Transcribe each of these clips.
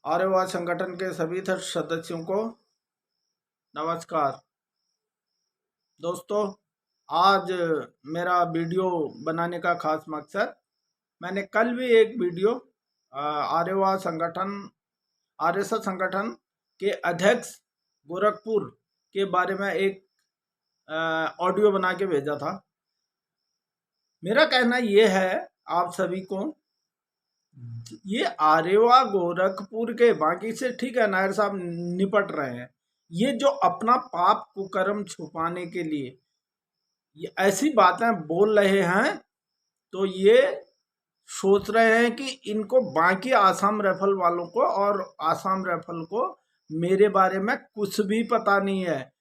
आर्यवाद संगठन के सभी सदस्यों को नमस्कार। दोस्तों, आज मेरा वीडियो बनाने का खास मकसद, मैंने कल भी एक वीडियो आर्यवाद संगठन आरएसएस संगठन के अध्यक्ष गोरखपुर के बारे में एक ऑडियो बना के भेजा था। मेरा कहना ये है आप सभी को, ये आर्यवा गोरखपुर के बाकी से ठीक है, नायर साहब निपट रहे हैं। ये जो अपना पाप कुकर्म छुपाने के लिए ये ऐसी बातें बोल रहे हैं, तो ये सोच रहे हैं कि इनको बाकी आसाम राइफल वालों को और आसाम राइफल को मेरे बारे में कुछ भी पता नहीं है।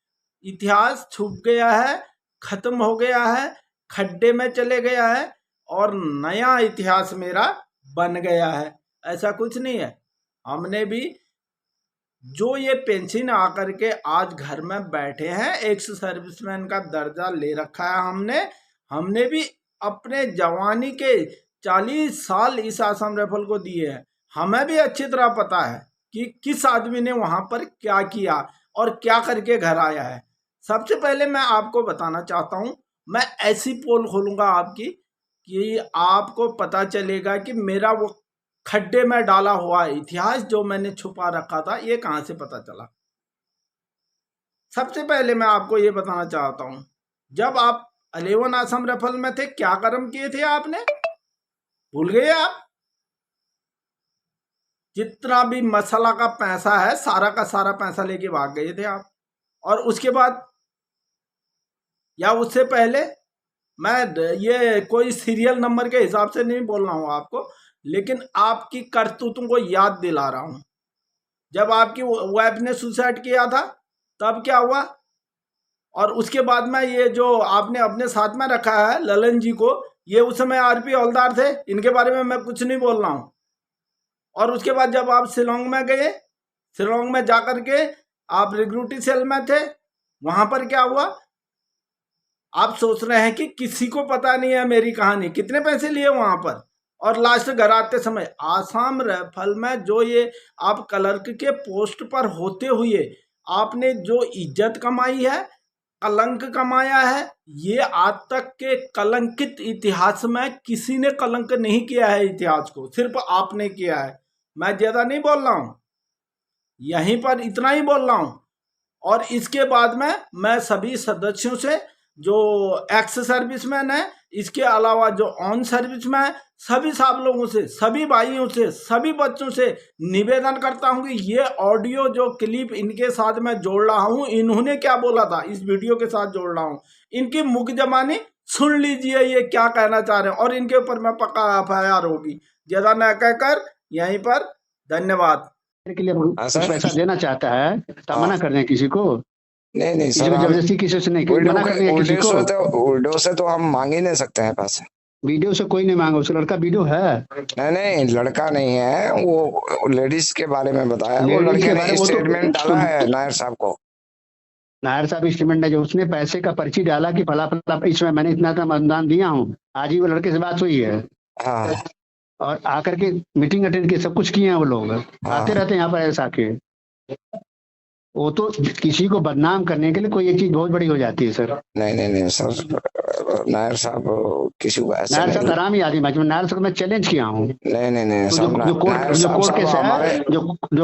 इतिहास छुप गया है, खत्म हो गया है, खड्डे में चले गया है और नया इतिहास मेरा बन गया है। ऐसा कुछ नहीं है। हमने भी जो ये पेंशन आकर के आज घर में बैठे हैं, एक्स सर्विसमैन का दर्जा ले रखा है हमने भी अपने जवानी के 40 साल इस आसाम राइफल को दिए हैं। हमें भी अच्छी तरह पता है कि किस आदमी ने वहां पर क्या किया और क्या करके घर आया है। सबसे पहले मैं आपको बताना चाहता हूं, मैं ऐसी पोल खोलूंगा आपकी कि आपको पता चलेगा कि मेरा वो खड्डे में डाला हुआ इतिहास जो मैंने छुपा रखा था, ये कहां से पता चला। सबसे पहले मैं आपको ये बताना चाहता हूं, जब आप 11 आसाम राइफल में थे, क्या कर्म किए थे आपने? भूल गए आप? जितना भी मसाला का पैसा है, सारा का सारा पैसा लेके भाग गए थे आप। और उसके बाद या उससे पहले, मैं ये कोई सीरियल नंबर के हिसाब से नहीं बोल रहा हूं आपको, लेकिन आपकी करतूतों को याद दिला रहा हूं। जब आपकी वाइफ ने सुसाइड किया था, तब क्या हुआ? और उसके बाद में ये जो आपने अपने साथ में रखा है ललन जी को, ये उस समय आरपी हवलदार थे, इनके बारे में मैं कुछ नहीं बोल रहा हूं। और उसके बाद जब आप शिलोंग में गए, शिलोंग में जाकर के आप रिक्रूटिंग सेल में थे, वहां पर क्या हुआ? आप सोच रहे हैं कि किसी को पता नहीं है मेरी कहानी, कितने पैसे लिए वहां पर। और लास्ट घर आते समय आसाम राइफल में जो ये आप क्लर्क के पोस्ट पर होते हुए आपने जो इज्जत कमाई है, कलंक कमाया है, ये आज तक के कलंकित इतिहास में किसी ने कलंक नहीं किया है। इतिहास को सिर्फ आपने किया है। मैं ज्यादा नहीं बोल रहा हूं, यहीं पर इतना ही बोल रहा हूं। और इसके बाद में मैं सभी सदस्यों से, जो एक्स सर्विसमैन है, इसके अलावा जो ऑन सर्विस में, सभी साहब लोगों से, सभी भाइयों से, सभी बच्चों से निवेदन करता हूं कि ये ऑडियो जो क्लिप इनके साथ मैं जोड़ रहा हूं, इन्होंने क्या बोला था इस वीडियो के साथ जोड़ रहा हूं, इनकी मुख जबानी सुन लीजिए ये क्या कहना चाह रहे हैं। और इनके ऊपर मैं पक्का FIR होगी। ज्यादा न कहकर यहीं पर धन्यवाद। के लिए कुछ पैसा देना चाहता है तो मना कर दें किसी को? नहीं सर, जबरदस्ती किसी से नहीं, मना कर दें किसी को। वीडियो से तो हम मांग ही नहीं सकते हैं पैसे। वीडियो से कोई नहीं मांगा, उस लड़का वीडियो है। नहीं, लड़का नहीं है, वो लेडीज के बारे में बताया। वो लड़के ने स्टेटमेंट डाला है नायर साहब को। नायर साहब स्टेटमेंट है जो उसने पैसे का पर्ची डाला कि फला फला इसमें मैंने इतना अनुदान दिया हूँ। आज ही वो लड़के से बात हुई है। हाँ। और आकर के मीटिंग अटेंड की, सब कुछ किए हैं वो लोग। आते रहते हैं यहाँ पर ऐसा के। वो तो किसी को बदनाम करने के लिए कोई एक चीज बहुत बड़ी हो जाती है सर। नहीं सर, नायर साहब किसी को ऐसा नायर साहब आराम ही आदमी। नायर साहब मैं चैलेंज किया हूँ। नहीं जो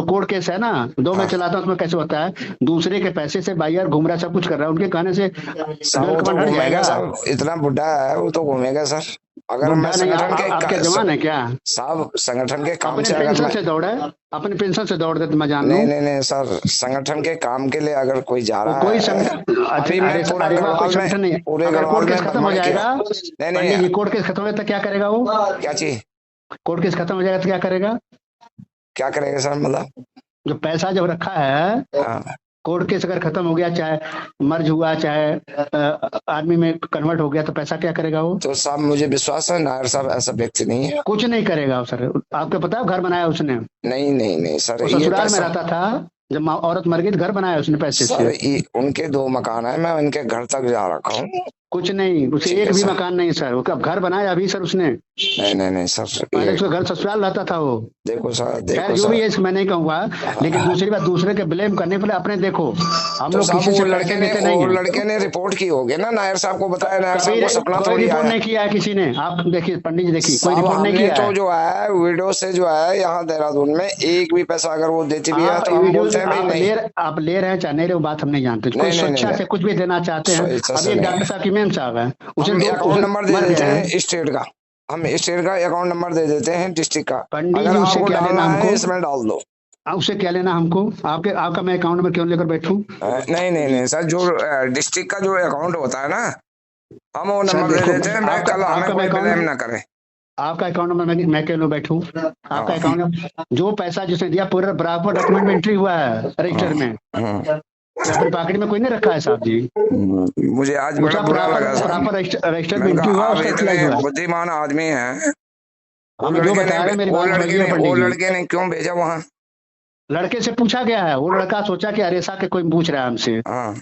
कोर्ट केस है ना, 2 में चलाता हूँ, उसमें कैसे होता है, दूसरे के पैसे से बाइयर घूम रहा है, सब कुछ कर रहा है, उनके कहने से जाएगा। इतना बुढ़ा है वो तो घूमेगा सर। अगर मैं संगठन के आपके जवान है क्या साहब? संगठन के काम से पेंशन से दौड़े, अपने पेंशन से दौड़ देते मैं जान लूं। नहीं सर, संगठन के काम के लिए अगर कोई जा रहा कोई है, अभी मैं पूरा संगठन नहीं, अगर कोर्ट केस खत्म हो जाएगा, नहीं कोर्ट केस खत्म हो तो क्या करेगा वो? क्या चीज? कोर्ट केस खत्म हो जाएगा तो क्या करेगा? क्या करेगा सर? मतलब जो पैसा जब रखा है, कोर्ट केस अगर खत्म हो गया, चाहे मर्ज हुआ, चाहे आदमी में कन्वर्ट हो गया, तो पैसा क्या करेगा वो? तो साहब मुझे विश्वास है नायर साहब ऐसा व्यक्ति नहीं है। कुछ नहीं करेगा सर। आपको पता है घर बनाया उसने? नहीं सर, ससुराल में रहता था, जब औरत मर गई घर बनाया उसने पैसे से। उनके 2 मकान है, मैं उनके घर तक जा रखा हूँ। कुछ नहीं, उसे ठीक है एक भी सर। मकान नहीं सर। उसका घर बनाया अभी सर उसने, नहीं सर, पहले ये उसका घर ससुराल रहता था वो। देखो सर, खैर देखो जो भी सर। है इसमें मैं नहीं कहूंगा, लेकिन दूसरी बात, दूसरे के ब्लेम करने के पहले अपने देखो। हम तो लोग साहब किसी से पैसे लेते नहीं वो है। लड़के ने रिपोर्ट की होगी ना, नायर साहब को बताया, नायर साहब कभी को सपना कोई थोड़ी रिपोर्ट आया। नहीं किया है किसी ने। आप देखिए पंडित जी, देखिए कोई साहब रिपोर्ट नहीं हमने किया तो है। जो है वीडियो से जो है यहाँ देहरादून में एक भी पैसा अगर वो देती भी है आप तो हम वीडियो बोलते हैं भाई नहीं। आप ले रहे हैं चाहे नहीं रहे, वो बात हम नहीं जानते। कोई नहीं स्वेच्छा नहीं, से कुछ भी देना चाहते हैं। स्वेच्छा अभी से एक नहीं डॉक्टर है। साहब की मेम साहब है, उसे हम दो अकाउंट उसे नंबर दे मर देते गए हैं। हैं स्टेट का, हम स्टेट का अकाउंट नंबर दे देते हैं डिस्ट्रिक्ट का, पंडित अगर जी उससे आपको क्या लेना डालना है हमको? इसमें डाल दो। उससे क्या लेना हमको? आपका मैं अकाउंट नंबर क्यों लेकर बैठूं? नहीं सर, जो डिस्ट्रिक्ट का जो अकाउंट होता है ना, हम वो सर नंबर दे देखो, देते हैं, मैं कल हमें आपका मैं कोई ब्लेम अकाउंट ना करे। आपका अकाउंट नंबर मैं क्यों बैठूं? आपका हाँ। अकाउंट, जो पैसा जिसने दिया पूरा बराबर डॉक्यूमेंट में एंट्री हुआ है रजिस्टर में। अपने पॉकेट में कोई नहीं रखा है साहब जी। मुझे आज बड़ा उसका बुरा लगा साहब। प्रॉपर रजिस्टर में मैंने एंट्री कहा हुआ, आप उसका इतने इतना हुआ। बुद्धिमान आदमी हैं, वो हमें जो लड़के बता रहे हैं मेरी वो बात लड़के समझिए ने वो पंडित जी। लड़के ने क्यों भेजा वहाँ? लड़के से पूछा गया है, वो लड़का सोचा कि अरेसा के कोई पूछ रहा है हमसे। हाँ।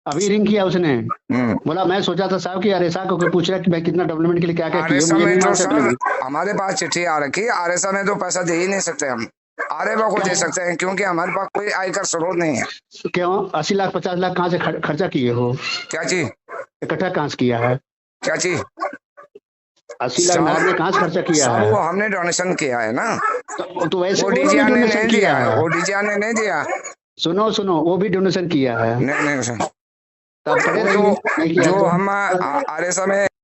अभी रिंग किया उसने, बोला मैं सोचा था साहब कि अरेसा को कोई पूछ रहा है कि भाई कितना डेवलपमेंट के लिए क्या क्या किए, आरएसए मुझे में नहीं तो मालूम सर लगी। हमारे पास चिट्ठी आ रखी है, आरएसए में तो पैसा दे ही नहीं सकते हम, आरएबा को दे सकते हैं क्योंकि हमारे पास कोई आयकर स्रोत नहीं है। क्यों 80 लाख 50 लाख कहाँ से खर्चा किए हो? क्या चीज? इकट्ठा कहाँ से किया है? क्या चीज? 80 लाख नाथ ने कहाँ से खर्चा किया साहब है? वो हमने डोनेशन किया है ना, तो वैसे वो वो भी डीजीआर ने डोनेशन नहीं किया दिया, है। वो डीजीआर ने नहीं दिया। सुनो वो भी डोनेशन किया है। नहीं सर, तब पड़े वो रहिए, तो नहीं किया जो तो। हम आरएसए में